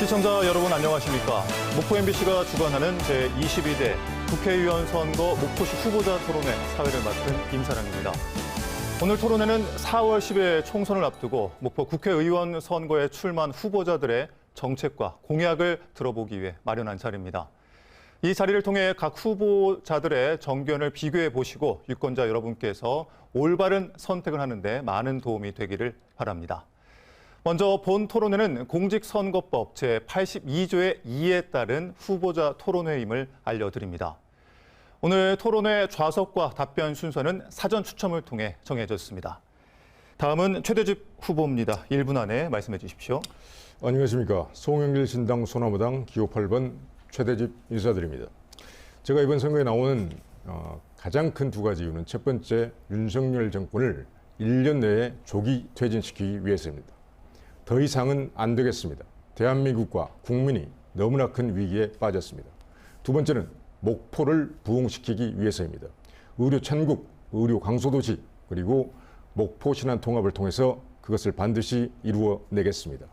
시청자 여러분 안녕하십니까? 목포 MBC가 주관하는 제22대 국회의원 선거 목포시 후보자 토론회 사회를 맡은 김사랑입니다. 오늘 토론회는 4월 10일 총선을 앞두고 목포 국회의원 선거에 출마한 후보자들의 정책과 공약을 들어보기 위해 마련한 자리입니다. 이 자리를 통해 각 후보자들의 정견을 비교해 보시고 유권자 여러분께서 올바른 선택을 하는 데 많은 도움이 되기를 바랍니다. 먼저 본 토론회는 공직선거법 제82조의 2에 따른 후보자 토론회임을 알려드립니다. 오늘 토론회 좌석과 답변 순서는 사전 추첨을 통해 정해졌습니다. 다음은 최대집 후보입니다. 1분 안에 말씀해 주십시오. 안녕하십니까. 송영길 신당 소나무당 기호 8번 최대집 인사드립니다. 제가 이번 선거에 나오는 가장 큰 두 가지 이유는 첫 번째, 윤석열 정권을 1년 내에 조기 퇴진시키기 위해서입니다. 더 이상은 안 되겠습니다. 대한민국과 국민이 너무나 큰 위기에 빠졌습니다. 두 번째는 목포를 부흥시키기 위해서입니다. 의료 천국, 의료 강소도시, 그리고 목포 신안 통합을 통해서 그것을 반드시 이루어내겠습니다.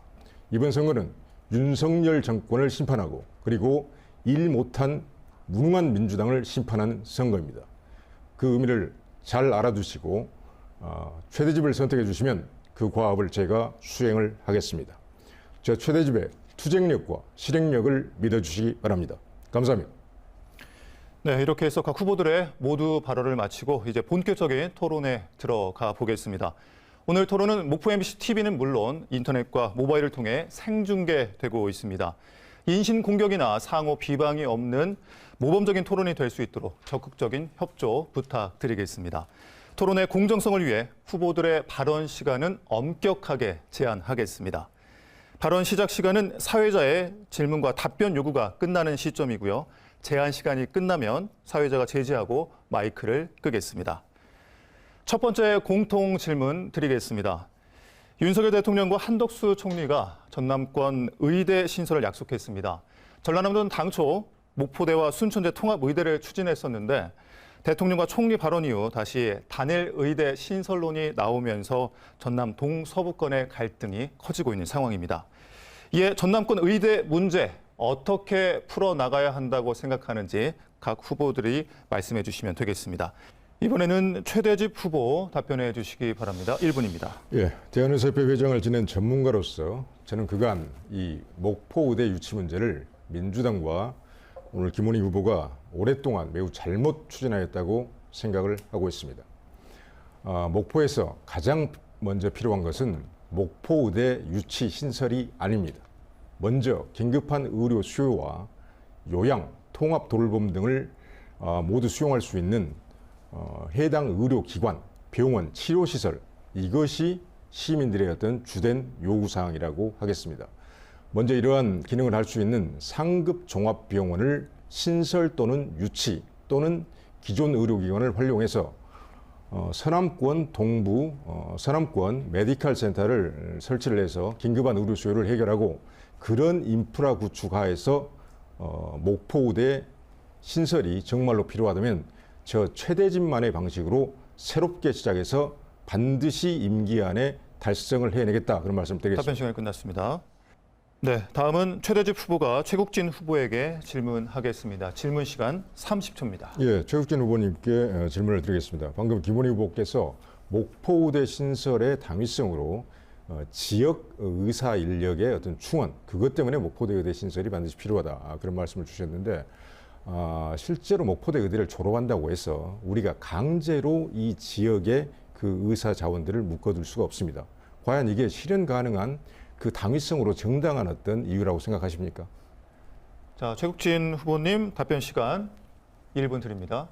이번 선거는 윤석열 정권을 심판하고 그리고 일 못한 무능한 민주당을 심판하는 선거입니다. 그 의미를 잘 알아두시고 최대집을 선택해 주시면 그 과업을 제가 수행을 하겠습니다. 저 최대집의 투쟁력과 실행력을 믿어주시기 바랍니다. 감사합니다. 네, 이렇게 해서 각 후보들의 모두 발언을 마치고 이제 본격적인 토론에 들어가 보겠습니다. 오늘 토론은 목포 MBC TV는 물론 인터넷과 모바일을 통해 생중계되고 있습니다. 인신 공격이나 상호 비방이 없는 모범적인 토론이 될 수 있도록 적극적인 협조 부탁드리겠습니다. 토론의 공정성을 위해 후보들의 발언 시간은 엄격하게 제한하겠습니다. 발언 시작 시간은 사회자의 질문과 답변 요구가 끝나는 시점이고요. 제한 시간이 끝나면 사회자가 제지하고 마이크를 끄겠습니다. 첫 번째 공통 질문 드리겠습니다. 윤석열 대통령과 한덕수 총리가 전남권 의대 신설을 약속했습니다. 전라남도는 당초 목포대와 순천대 통합의대를 추진했었는데 대통령과 총리 발언 이후 다시 단일 의대 신설론이 나오면서 전남 동서부권의 갈등이 커지고 있는 상황입니다. 이에 전남권 의대 문제 어떻게 풀어나가야 한다고 생각하는지 각 후보들이 말씀해 주시면 되겠습니다. 이번에는 최대집 후보 답변해 주시기 바랍니다. 1분입니다. 예, 대한의사협회 회장을 지낸 전문가로서 저는 그간 이 목포 의대 유치 문제를 민주당과 오늘 김원희 후보가 오랫동안 매우 잘못 추진하였다고 생각을 하고 있습니다. 목포에서 가장 먼저 필요한 것은 목포 의대 유치 신설이 아닙니다. 먼저 긴급한 의료 수요와 요양, 통합 돌봄 등을 모두 수용할 수 있는 해당 의료기관, 병원, 치료시설, 이것이 시민들의 어떤 주된 요구사항이라고 하겠습니다. 먼저 이러한 기능을 할 수 있는 상급 종합병원을 신설 또는 유치 또는 기존 의료기관을 활용해서 서남권 동부 서남권 메디컬 센터를 설치를 해서 긴급한 의료 수요를 해결하고 그런 인프라 구축하에서 목포의대 신설이 정말로 필요하다면 저 최대집만의 방식으로 새롭게 시작해서 반드시 임기 안에 달성을 해내겠다 그런 말씀 드리겠습니다. 답변 시간이 끝났습니다. 네, 다음은 최대집 후보가 최국진 후보에게 질문하겠습니다. 질문 시간 30초입니다. 예, 최국진 후보님께 질문을 드리겠습니다. 방금 김원희 후보께서 목포의대 신설의 당위성으로 지역 의사 인력의 어떤 충원, 그것 때문에 목포대 의대 신설이 반드시 필요하다 그런 말씀을 주셨는데 실제로 목포대 의대를 졸업한다고 해서 우리가 강제로 이 지역의 그 의사 자원들을 묶어둘 수가 없습니다. 과연 이게 실현 가능한 그 당위성으로 정당한 어떤 이유라고 생각하십니까? 자, 최국진 후보님 답변 시간 1분 드립니다.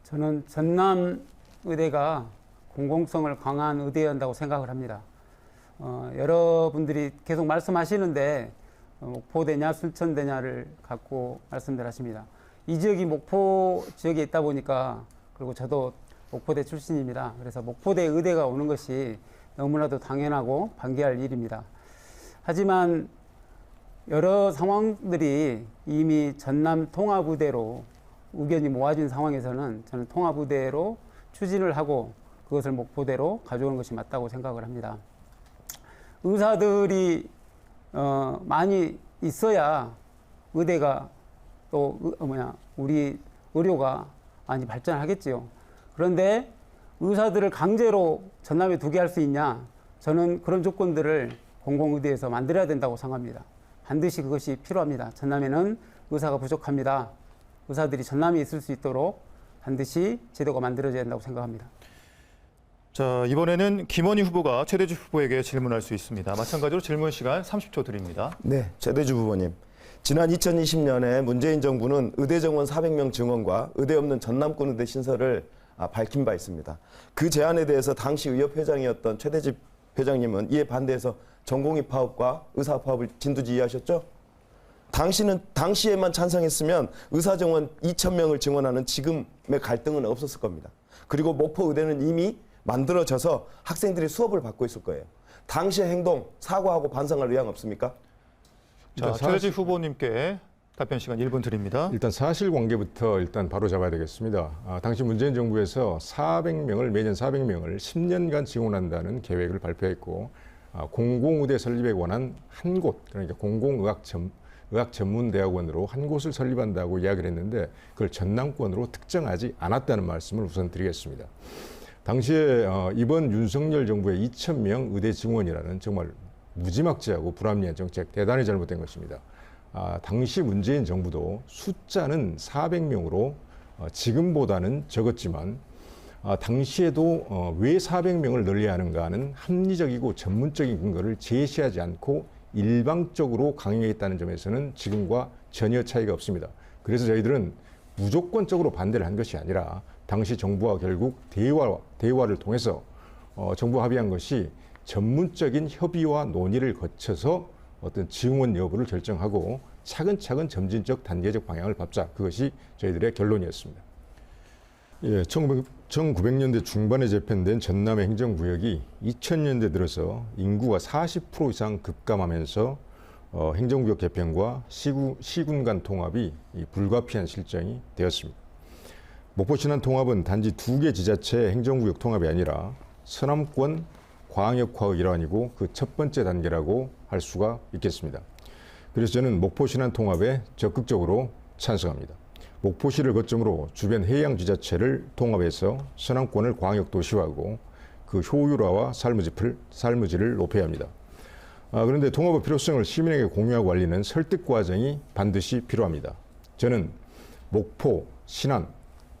저는 전남 의대가 공공성을 강한 의대여야 한다고 생각을 합니다. 여러분들이 계속 말씀하시는데 목포대냐 순천대냐를 갖고 말씀들 하십니다. 이 지역이 목포 지역에 있다 보니까 그리고 저도 목포대 출신입니다. 그래서 목포대 의대가 오는 것이 너무나도 당연하고 반기할 일입니다. 하지만 여러 상황들이 이미 전남 통합의대로 의견이 모아진 상황에서는 저는 통합의대로 추진을 하고 그것을 목포대로 가져오는 것이 맞다고 생각을 합니다. 의사들이 많이 있어야 의대가 또 우리 의료가 많이 발전하겠지요. 그런데 의사들을 강제로 전남에 두게 할 수 있냐? 저는 그런 조건들을 공공의대에서 만들어야 된다고 생각합니다. 반드시 그것이 필요합니다. 전남에는 의사가 부족합니다. 의사들이 전남에 있을 수 있도록 반드시 제도가 만들어져야 된다고 생각합니다. 자, 이번에는 김원희 후보가 최대주 후보에게 질문할 수 있습니다. 마찬가지로 질문 시간 30초 드립니다. 네, 최대주 후보님. 지난 2020년에 문재인 정부는 의대 정원 400명 증원과 의대 없는 전남권 의대 신설을 밝힌 바 있습니다. 그 제안에 대해서 당시 의협회장이었던 최대집 회장님은 이에 반대해서 전공의 파업과 의사 파업을 진두지휘하셨죠? 당시에만 찬성했으면 의사 정원 2,000명을 증원하는 지금의 갈등은 없었을 겁니다. 그리고 목포 의대는 이미 만들어져서 학생들이 수업을 받고 있을 거예요. 당시의 행동 사과하고 반성할 의향 없습니까? 자, 최대집 후보님께 답변 시간 1분 드립니다. 일단 사실관계부터 일단 바로 잡아야 되겠습니다. 당시 문재인 정부에서 400명을 매년 400명을 10년간 지원한다는 계획을 발표했고 공공의대 설립에 관한 한 곳, 그러니까 의학전문대학원으로 한 곳을 설립한다고 이야기를 했는데 그걸 전남권으로 특정하지 않았다는 말씀을 우선 드리겠습니다. 당시에 이번 윤석열 정부의 2,000명 의대 증원이라는 정말 무지막지하고 불합리한 정책 대단히 잘못된 것입니다. 당시 문재인 정부도 숫자는 400명으로 지금보다는 적었지만 당시에도 왜 400명을 늘려야 하는가 하는 합리적이고 전문적인 근거를 제시하지 않고 일방적으로 강행했다는 점에서는 지금과 전혀 차이가 없습니다. 그래서 저희들은 무조건적으로 반대를 한 것이 아니라 당시 정부와 결국 대화를 통해서 정부와 합의한 것이 전문적인 협의와 논의를 거쳐서 어떤 증원 여부를 결정하고 차근차근 점진적 단계적 방향을 밟자. 그것이 저희들의 결론이었습니다. 예, 1900년대 중반에 재편된 전남의 행정구역이 2000년대 들어서 인구가 40% 이상 급감하면서 행정구역 개편과 시군 간 통합이 불가피한 실정이 되었습니다. 목포 신안 통합은 단지 2개 지자체의 행정구역 통합이 아니라 서남권 광역화의 일환이고 그 첫 번째 단계라고 할 수가 있겠습니다. 그래서 저는 목포 신안 통합에 적극적으로 찬성합니다. 목포시를 거점으로 주변 해양 지자체를 통합해서 서남권을 광역 도시화하고 그 효율화와 삶의 질을 높여야 합니다. 그런데 통합의 필요성을 시민에게 공유하고 알리는 설득 과정이 반드시 필요합니다. 저는 목포, 신안,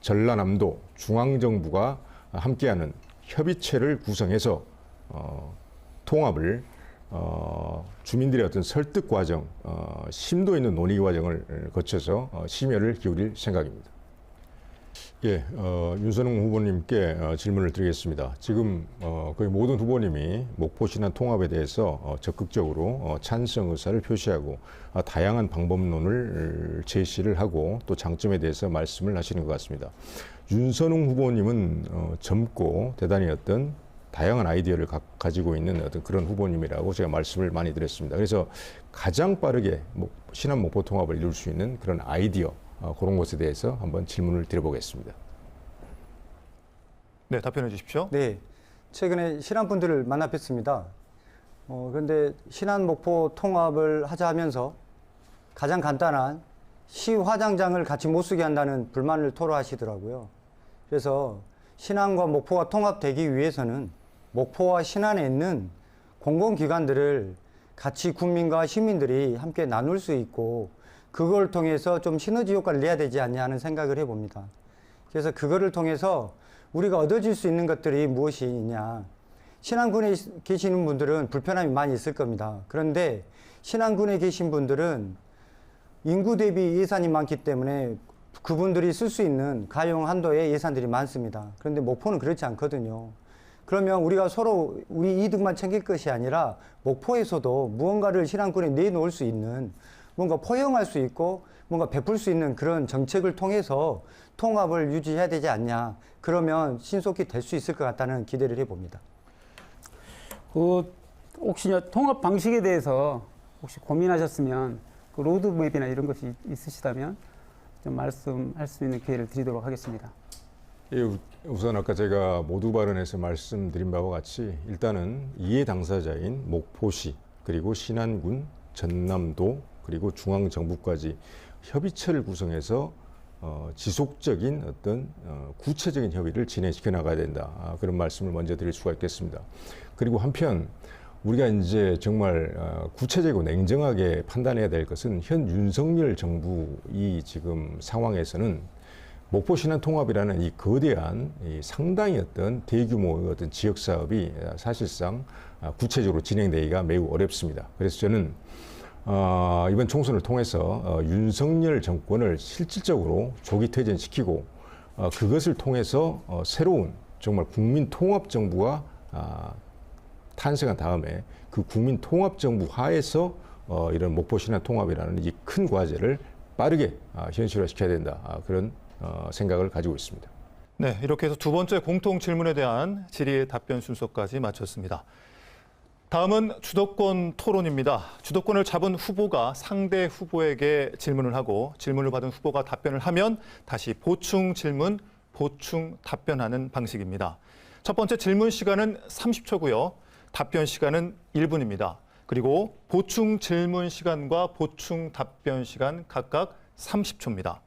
전라남도, 중앙정부가 함께하는 협의체를 구성해서 통합을 주민들의 어떤 설득 과정, 심도 있는 논의 과정을 거쳐서 심혈을 기울일 생각입니다. 예, 윤선웅 후보님께 질문을 드리겠습니다. 지금 거의 모든 후보님이 목포 신안 통합에 대해서 적극적으로 찬성 의사를 표시하고 다양한 방법론을 제시를 하고 또 장점에 대해서 말씀을 하시는 것 같습니다. 윤선웅 후보님은 젊고 대단히 어떤 다양한 아이디어를 가지고 있는 어떤 그런 후보님이라고 제가 말씀을 많이 드렸습니다. 그래서 가장 빠르게 신안 목포 통합을 이룰 수 있는 그런 아이디어 그런 것에 대해서 한번 질문을 드려보겠습니다. 네, 답변해 주십시오. 네, 최근에 신안 분들을 만나 뵀습니다. 그런데 신안 목포 통합을 하자 하면서 가장 간단한 시 화장장을 같이 못 쓰게 한다는 불만을 토로하시더라고요. 그래서 신안과 목포가 통합되기 위해서는 목포와 신안에 있는 공공기관들을 같이 국민과 시민들이 함께 나눌 수 있고 그걸 통해서 좀 시너지 효과를 내야 되지 않냐 하는 생각을 해봅니다. 그래서 그거를 통해서 우리가 얻어질 수 있는 것들이 무엇이 있냐. 신안군에 계시는 분들은 불편함이 많이 있을 겁니다. 그런데 신안군에 계신 분들은 인구 대비 예산이 많기 때문에 그분들이 쓸 수 있는 가용 한도의 예산들이 많습니다. 그런데 목포는 그렇지 않거든요. 그러면 우리가 서로 우리 이득만 챙길 것이 아니라 목포에서도 무언가를 신안군에 내놓을 수 있는 뭔가 포용할 수 있고 뭔가 베풀 수 있는 그런 정책을 통해서 통합을 유지해야 되지 않냐. 그러면 신속히 될 수 있을 것 같다는 기대를 해봅니다. 혹시 통합 방식에 대해서 혹시 고민하셨으면 그 로드맵이나 이런 것이 있으시다면 좀 말씀할 수 있는 기회를 드리도록 하겠습니다. 예, 우선 아까 제가 모두 발언에서 말씀드린 바와 같이 일단은 이해 당사자인 목포시 그리고 신안군, 전남도, 그리고 중앙 정부까지 협의체를 구성해서 지속적인 어떤 구체적인 협의를 진행시켜 나가야 된다. 그런 말씀을 먼저 드릴 수가 있겠습니다. 그리고 한편 우리가 이제 정말 구체적이고 냉정하게 판단해야 될 것은 현 윤석열 정부 이 지금 상황에서는 목포 신안 통합이라는 이 거대한 이 상당히 어떤 대규모의 어떤 지역 사업이 사실상 구체적으로 진행되기가 매우 어렵습니다. 그래서 저는 이번 총선을 통해서 윤석열 정권을 실질적으로 조기 퇴진시키고 그것을 통해서 새로운 정말 국민 통합 정부가 탄생한 다음에 그 국민 통합 정부 하에서 이런 목포 신안 통합이라는 이 큰 과제를 빠르게 현실화시켜야 된다. 그런 생각을 가지고 있습니다. 네, 이렇게 해서 두 번째 공통 질문에 대한 질의 답변 순서까지 마쳤습니다. 다음은 주도권 토론입니다. 주도권을 잡은 후보가 상대 후보에게 질문을 하고 질문을 받은 후보가 답변을 하면 다시 보충 질문, 보충 답변하는 방식입니다. 첫 번째 질문 시간은 30초고요. 답변 시간은 1분입니다. 그리고 보충 질문 시간과 보충 답변 시간 각각 30초입니다.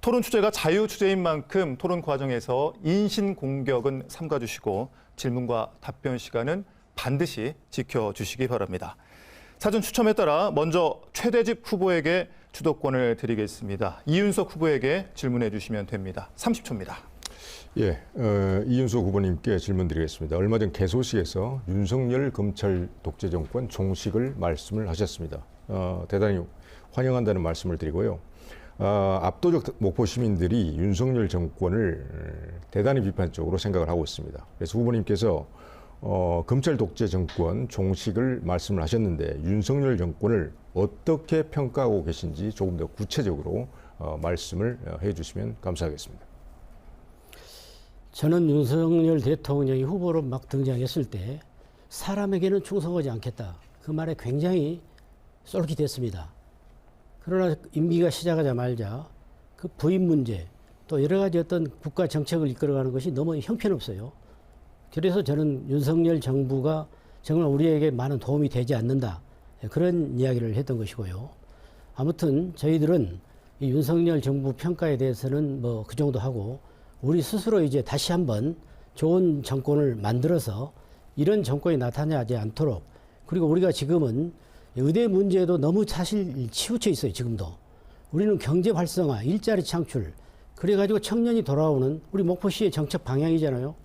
토론 주제가 자유 주제인 만큼 토론 과정에서 인신 공격은 삼가주시고 질문과 답변 시간은 반드시 지켜주시기 바랍니다. 사전 추첨에 따라 먼저 최대집 후보에게 주도권을 드리겠습니다. 이윤석 후보에게 질문해 주시면 됩니다. 30초입니다. 예, 이윤석 후보님께 질문 드리겠습니다. 얼마 전 개소식에서 윤석열 검찰 독재 정권 종식을 말씀을 하셨습니다. 대단히 환영한다는 말씀을 드리고요. 압도적 목포 시민들이 윤석열 정권을 대단히 비판적으로 생각을 하고 있습니다. 그래서 후보님께서 검찰 독재 정권 종식을 말씀을 하셨는데 윤석열 정권을 어떻게 평가하고 계신지 조금 더 구체적으로 말씀을 해주시면 감사하겠습니다. 저는 윤석열 대통령이 후보로 막 등장했을 때 사람에게는 충성하지 않겠다. 그 말에 굉장히 쏠깃했습니다. 그러나 임기가 시작하자마자 그 부인 문제 또 여러 가지 어떤 국가 정책을 이끌어가는 것이 너무 형편없어요. 그래서 저는 윤석열 정부가 정말 우리에게 많은 도움이 되지 않는다. 그런 이야기를 했던 것이고요. 아무튼 저희들은 이 윤석열 정부 평가에 대해서는 뭐 그 정도 하고 우리 스스로 이제 다시 한번 좋은 정권을 만들어서 이런 정권이 나타나지 않도록 그리고 우리가 지금은 의대 문제도 너무 사실 치우쳐 있어요. 지금도. 우리는 경제 활성화, 일자리 창출 그래가지고 청년이 돌아오는 우리 목포시의 정책 방향이잖아요.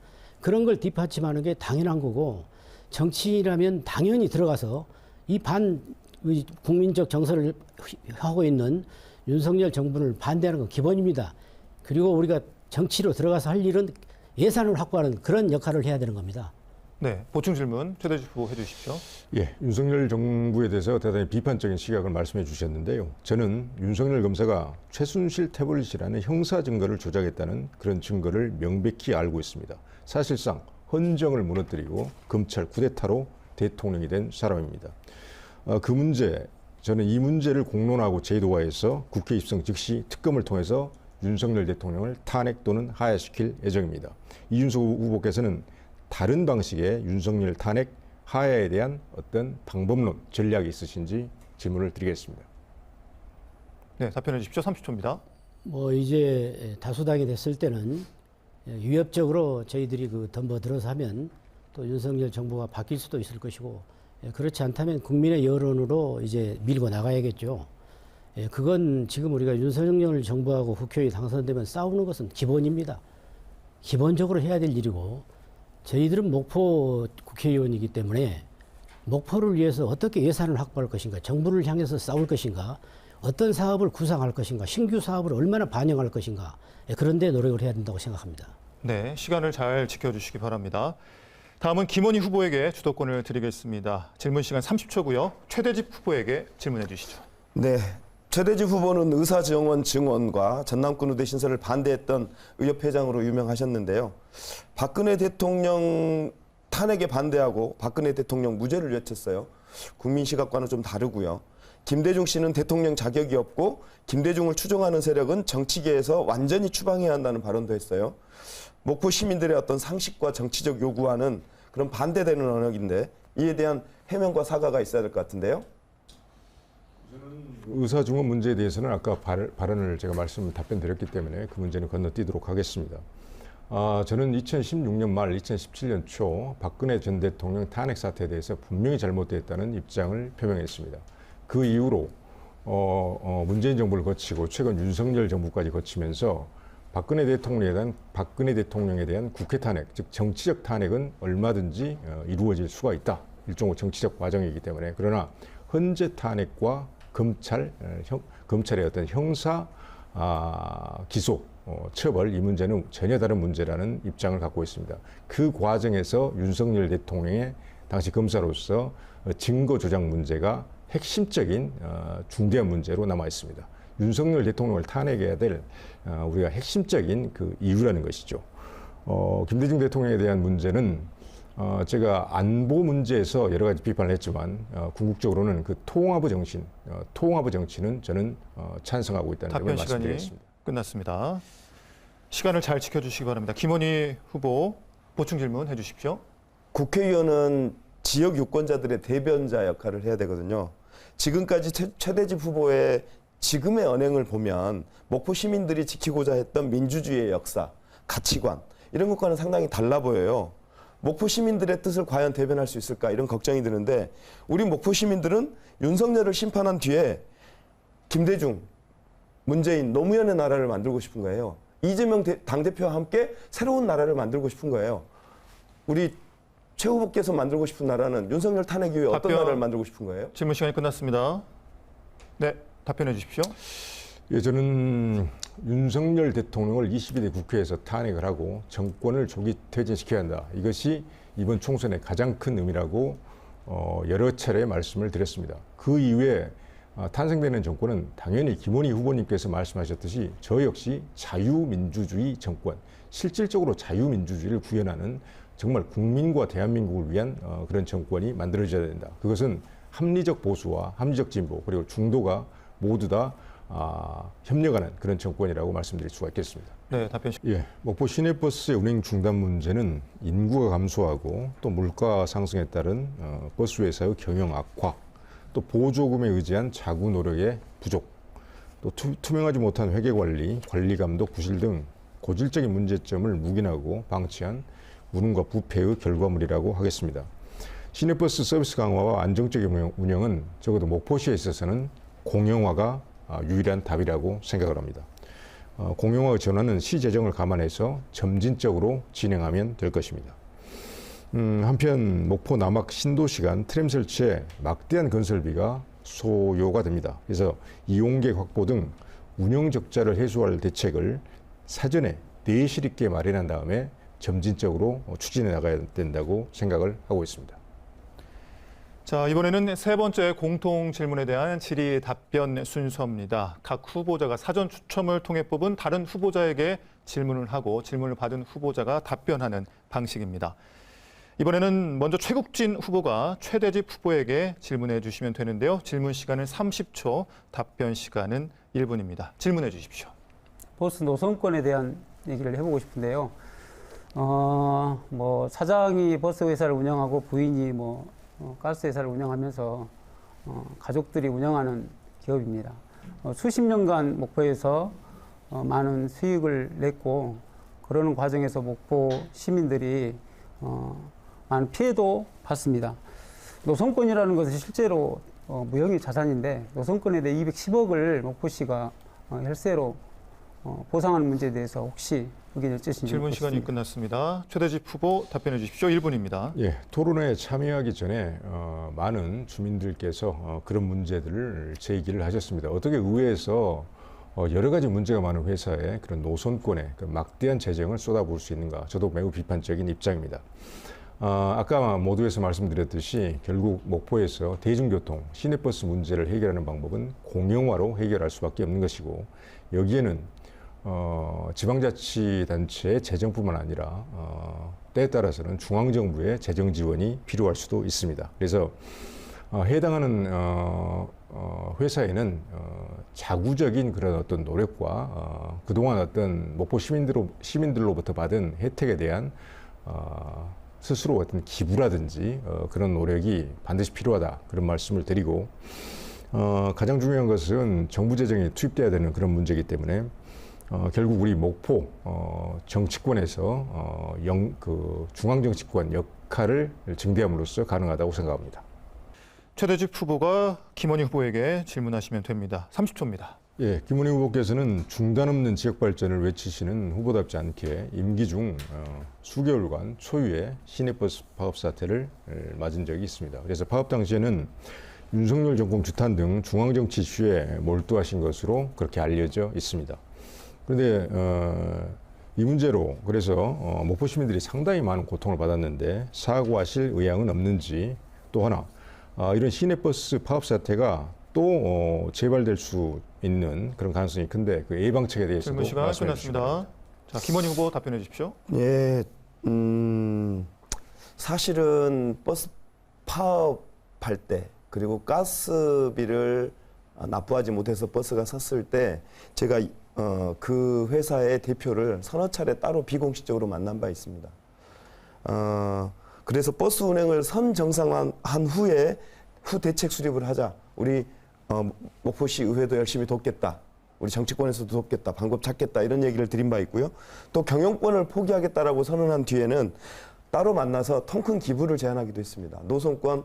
그런 걸 뒷받침하는 게 당연한 거고 정치라면 당연히 들어가서 이 국민적 정서를 하고 있는 윤석열 정부를 반대하는 건 기본입니다. 그리고 우리가 정치로 들어가서 할 일은 예산을 확보하는 그런 역할을 해야 되는 겁니다. 네, 보충 질문 최대집 후보 해주십시오. 예, 윤석열 정부에 대해서 대단히 비판적인 시각을 말씀해 주셨는데요. 저는 윤석열 검사가 최순실 태블릿이라는 형사 증거를 조작했다는 그런 증거를 명백히 알고 있습니다. 사실상 헌정을 무너뜨리고 검찰 쿠데타로 대통령이 된 사람입니다. 그 문제, 저는 이 문제를 공론화하고 제도화해서 국회 입성 즉시 특검을 통해서 윤석열 대통령을 탄핵 또는 하야시킬 예정입니다. 이준석 후보께서는 다른 방식의 윤석열 탄핵 하야에 대한 어떤 방법론, 전략이 있으신지 질문을 드리겠습니다. 네, 답변해 주십시오. 30초입니다. 뭐 이제 다수당이 됐을 때는 위협적으로 저희들이 그 덤벼들어서 하면 또 윤석열 정부가 바뀔 수도 있을 것이고 그렇지 않다면 국민의 여론으로 이제 밀고 나가야겠죠. 그건 지금 우리가 윤석열 정부하고 국회의원이 당선되면 싸우는 것은 기본입니다. 기본적으로 해야 될 일이고 저희들은 목포 국회의원이기 때문에 목포를 위해서 어떻게 예산을 확보할 것인가, 정부를 향해서 싸울 것인가, 어떤 사업을 구상할 것인가, 신규 사업을 얼마나 반영할 것인가 그런 데 노력을 해야 된다고 생각합니다. 네, 시간을 잘 지켜주시기 바랍니다. 다음은 김원희 후보에게 주도권을 드리겠습니다. 질문 시간 30초고요. 최대집 후보에게 질문해 주시죠. 네. 최대집 후보는 의사정원 증언과 전남권 의대 신설을 반대했던 의협회장으로 유명하셨는데요. 박근혜 대통령 탄핵에 반대하고 박근혜 대통령 무죄를 외쳤어요. 국민 시각과는 좀 다르고요. 김대중 씨는 대통령 자격이 없고 김대중을 추종하는 세력은 정치계에서 완전히 추방해야 한다는 발언도 했어요. 목포 시민들의 어떤 상식과 정치적 요구와는 그런 반대되는 언역인데 이에 대한 해명과 사과가 있어야 될 것 같은데요. 의사중원 문제에 대해서는 아까 발언을 제가 답변드렸기 때문에 그 문제는 건너뛰도록 하겠습니다. 저는 2016년 말 2017년 초 박근혜 전 대통령 탄핵 사태에 대해서 분명히 잘못됐다는 입장을 표명했습니다. 그 이후로 문재인 정부를 거치고 최근 윤석열 정부까지 거치면서 박근혜 대통령에 대한 국회 탄핵, 즉 정치적 탄핵은 얼마든지 이루어질 수가 있다. 일종의 정치적 과정이기 때문에. 그러나 헌재 탄핵과 검찰의 어떤 형사 기소, 처벌 이 문제는 전혀 다른 문제라는 입장을 갖고 있습니다. 그 과정에서 윤석열 대통령의 당시 검사로서 증거 조작 문제가 핵심적인 중대한 문제로 남아 있습니다. 윤석열 대통령을 탄핵해야 될 우리가 핵심적인 그 이유라는 것이죠. 김대중 대통령에 대한 문제는 제가 안보 문제에서 여러 가지 비판을 했지만 궁극적으로는 그 통합의 정치는 저는 찬성하고 있다는 점을 답변 시간이 말씀드리겠습니다. 끝났습니다. 시간을 잘 지켜주시기 바랍니다. 김원희 후보 보충 질문 해주십시오. 국회의원은 지역 유권자들의 대변자 역할을 해야 되거든요. 지금까지 최대집 후보의 지금의 언행을 보면 목포 시민들이 지키고자 했던 민주주의의 역사, 가치관 이런 것과는 상당히 달라 보여요. 목포 시민들의 뜻을 과연 대변할 수 있을까 이런 걱정이 드는데 우리 목포 시민들은 윤석열을 심판한 뒤에 김대중, 문재인, 노무현의 나라를 만들고 싶은 거예요. 이재명 당대표와 함께 새로운 나라를 만들고 싶은 거예요. 우리 최 후보께서 만들고 싶은 나라는 윤석열 탄핵 이후에 어떤 나라를 만들고 싶은 거예요? 질문 시간이 끝났습니다. 네, 답변해 주십시오. 예, 저는 윤석열 대통령을 22대 국회에서 탄핵을 하고 정권을 조기 퇴진시켜야 한다. 이것이 이번 총선의 가장 큰 의미라고 여러 차례 말씀을 드렸습니다. 그 이후에 탄생되는 정권은 당연히 김원희 후보님께서 말씀하셨듯이 저 역시 자유민주주의 정권, 실질적으로 자유민주주의를 구현하는 정말 국민과 대한민국을 위한 그런 정권이 만들어져야 된다. 그것은 합리적 보수와 합리적 진보 그리고 중도가 모두 다 협력하는 그런 정권이라고 말씀드릴 수가 있겠습니다. 네, 답변. 예, 목포 시내버스의 운행 중단 문제는 인구가 감소하고 또 물가 상승에 따른 버스 회사의 경영 악화, 또 보조금에 의지한 자구 노력의 부족, 또 투명하지 못한 회계 관리, 관리 감독 부실 등 고질적인 문제점을 묵인하고 방치한 운임과 부패의 결과물이라고 하겠습니다. 시내버스 서비스 강화와 안정적인 운영은 적어도 목포시에 있어서는 공영화가 유일한 답이라고 생각을 합니다. 공영화의 전환은 시 재정을 감안해서 점진적으로 진행하면 될 것입니다. 한편 목포 남학 신도시간 트램 설치에 막대한 건설비가 소요가 됩니다. 그래서 이용객 확보 등 운영 적자를 해소할 대책을 사전에 내실 있게 마련한 다음에 점진적으로 추진해 나가야 된다고 생각을 하고 있습니다. 자, 이번에는 세 번째 공통 질문에 대한 질의 답변 순서입니다. 각 후보자가 사전 추첨을 통해 뽑은 다른 후보자에게 질문을 하고 질문을 받은 후보자가 답변하는 방식입니다. 이번에는 먼저 최국진 후보가 최대집 후보에게 질문해 주시면 되는데요. 질문 시간은 30초, 답변 시간은 1분입니다. 질문해 주십시오. 버스 노선권에 대한 얘기를 해보고 싶은데요. 사장이 버스 회사를 운영하고 부인이 가스 회사를 운영하면서 가족들이 운영하는 기업입니다. 수십 년간 목포에서 많은 수익을 냈고 그러는 과정에서 목포 시민들이 많은 피해도 봤습니다. 노선권이라는 것은 실제로 무형의 자산인데 노선권에 대해 210억을 목포시가 혈세로 보상하는 문제에 대해서 혹시 의견이 어떠신지 질문 시간이 끝났습니다. 최대집 후보 답변해 주십시오. 1분입니다. 예, 토론회에 참여하기 전에 많은 주민들께서 그런 문제들을 제기를 하셨습니다. 어떻게 의회에서 여러 가지 문제가 많은 회사에 그런 노선권에 막대한 재정을 쏟아부을 수 있는가? 저도 매우 비판적인 입장입니다. 아까 모두에서 말씀드렸듯이 결국 목포에서 대중교통, 시내버스 문제를 해결하는 방법은 공영화로 해결할 수밖에 없는 것이고 여기에는 지방자치단체의 재정뿐만 아니라 때에 따라서는 중앙정부의 재정 지원이 필요할 수도 있습니다. 그래서 해당하는 회사에는 자구적인 그런 어떤 노력과 그동안 어떤 목포 시민들로부터 받은 혜택에 대한 스스로 어떤 기부라든지 그런 노력이 반드시 필요하다 그런 말씀을 드리고 가장 중요한 것은 정부 재정이 투입돼야 되는 그런 문제이기 때문에 결국 우리 목포 정치권에서 중앙 정치권 역할을 증대함으로써 가능하다고 생각합니다. 최대집 후보가 김원희 후보에게 질문하시면 됩니다. 30초입니다. 예, 김원희 후보께서는 중단 없는 지역 발전을 외치시는 후보답지 않게 임기 중 수개월간 초유의 시내버스 파업 사태를 맞은 적이 있습니다. 그래서 파업 당시에는 윤석열 정권 규탄 등 중앙정치 이슈에 몰두하신 것으로 그렇게 알려져 있습니다. 그런데 이 문제로 그래서 목포 시민들이 상당히 많은 고통을 받았는데 사과하실 의향은 없는지, 또 하나 이런 시내버스 파업 사태가 또 재발될 수 있는 그런 가능성이 큰데 그 예방책에 대해서도 질문 시간 말씀해 끝났습니다. 자, 김원희 후보 답변해 주십시오. 예, 사실은 버스 파업할 때 그리고 가스비를 납부하지 못해서 버스가 섰을 때 제가 그 회사의 대표를 서너 차례 따로 비공식적으로 만난 바 있습니다. 그래서 버스 운행을 선정상한 후에 후 대책 수립을 하자. 우리 목포시 의회도 열심히 돕겠다. 우리 정치권에서도 돕겠다. 방법 찾겠다. 이런 얘기를 드린 바 있고요. 또 경영권을 포기하겠다라고 선언한 뒤에는 따로 만나서 통큰 기부를 제안하기도 했습니다. 노선권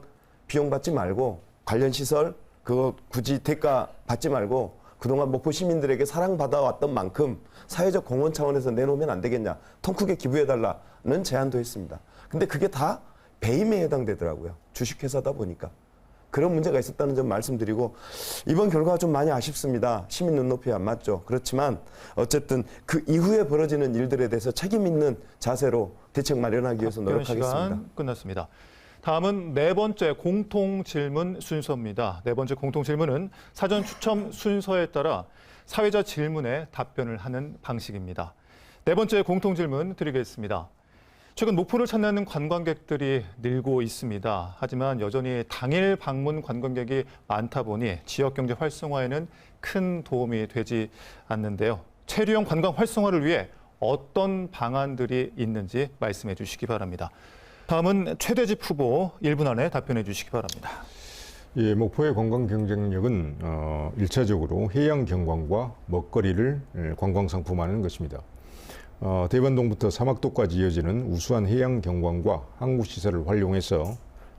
비용 받지 말고 관련 시설 그거 굳이 대가 받지 말고 그동안 목포 시민들에게 사랑받아왔던 만큼 사회적 공헌 차원에서 내놓으면 안 되겠냐. 통 크게 기부해달라는 제안도 했습니다. 근데 그게 다 배임에 해당되더라고요. 주식회사다 보니까. 그런 문제가 있었다는 점 말씀드리고 이번 결과가 좀 많이 아쉽습니다. 시민 눈높이에 안 맞죠. 그렇지만 어쨌든 그 이후에 벌어지는 일들에 대해서 책임 있는 자세로 대책 마련하기 위해서 노력하겠습니다. 시간 끝났습니다. 다음은 네 번째 공통 질문 순서입니다. 네 번째 공통 질문은 사전 추첨 순서에 따라 사회자 질문에 답변을 하는 방식입니다. 네 번째 공통 질문 드리겠습니다. 최근 목포를 찾는 관광객들이 늘고 있습니다. 하지만 여전히 당일 방문 관광객이 많다 보니 지역 경제 활성화에는 큰 도움이 되지 않는데요. 체류형 관광 활성화를 위해 어떤 방안들이 있는지 말씀해 주시기 바랍니다. 다음은 최대집 후보 1분 안에 답변해 주시기 바랍니다. 예, 목포의 관광 경쟁력은 1차적으로 해양 경관과 먹거리를 관광 상품화하는 것입니다. 대반동부터 사막도까지 이어지는 우수한 해양 경관과 항구 시설을 활용해서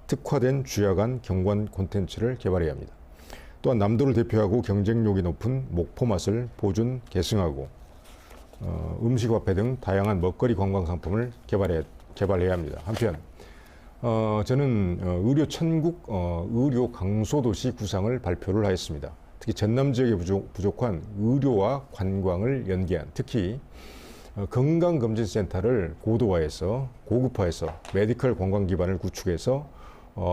특화된 주야간 경관 콘텐츠를 개발해야 합니다. 또한 남도를 대표하고 경쟁력이 높은 목포 맛을 보존, 계승하고 음식 화폐 등 다양한 먹거리 관광 상품을 개발해야 합니다. 한편 저는 의료 천국, 의료 강소도시 구상을 발표를 하였습니다. 특히 전남 지역에 부족한 의료와 관광을 연계한 특히 건강검진센터를 고급화해서 메디컬 관광 기반을 구축해서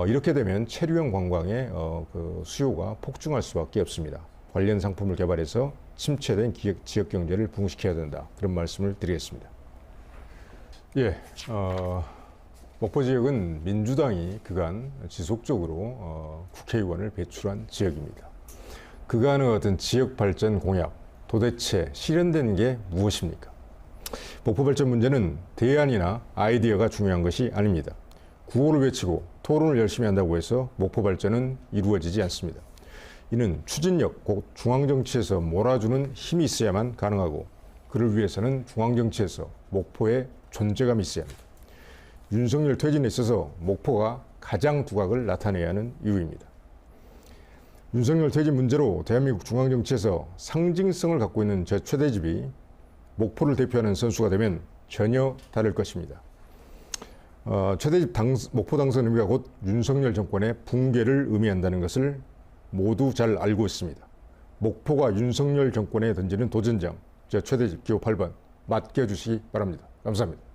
이렇게 되면 체류형 관광의 그 수요가 폭증할 수밖에 없습니다. 관련 상품을 개발해서 침체된 지역 경제를 부흥시켜야 된다. 그런 말씀을 드리겠습니다. 예, 목포 지역은 민주당이 그간 지속적으로 국회의원을 배출한 지역입니다. 그간의 어떤 지역 발전 공약, 도대체 실현된 게 무엇입니까? 목포 발전 문제는 대안이나 아이디어가 중요한 것이 아닙니다. 구호를 외치고 토론을 열심히 한다고 해서 목포 발전은 이루어지지 않습니다. 이는 추진력, 곧 중앙정치에서 몰아주는 힘이 있어야만 가능하고 그를 위해서는 중앙정치에서 목포의 존재감이 있어야 합니다. 윤석열 퇴진에 있어서 목포가 가장 두각을 나타내야 하는 이유입니다. 윤석열 퇴진 문제로 대한민국 중앙정치에서 상징성을 갖고 있는 저 최대집이 목포를 대표하는 선수가 되면 전혀 다를 것입니다. 최대집 목포 당선 의미가 곧 윤석열 정권의 붕괴를 의미한다는 것을 모두 잘 알고 있습니다. 목포가 윤석열 정권에 던지는 도전장, 저 최대집 기호 8번 맡겨주시기 바랍니다. 감사합니다.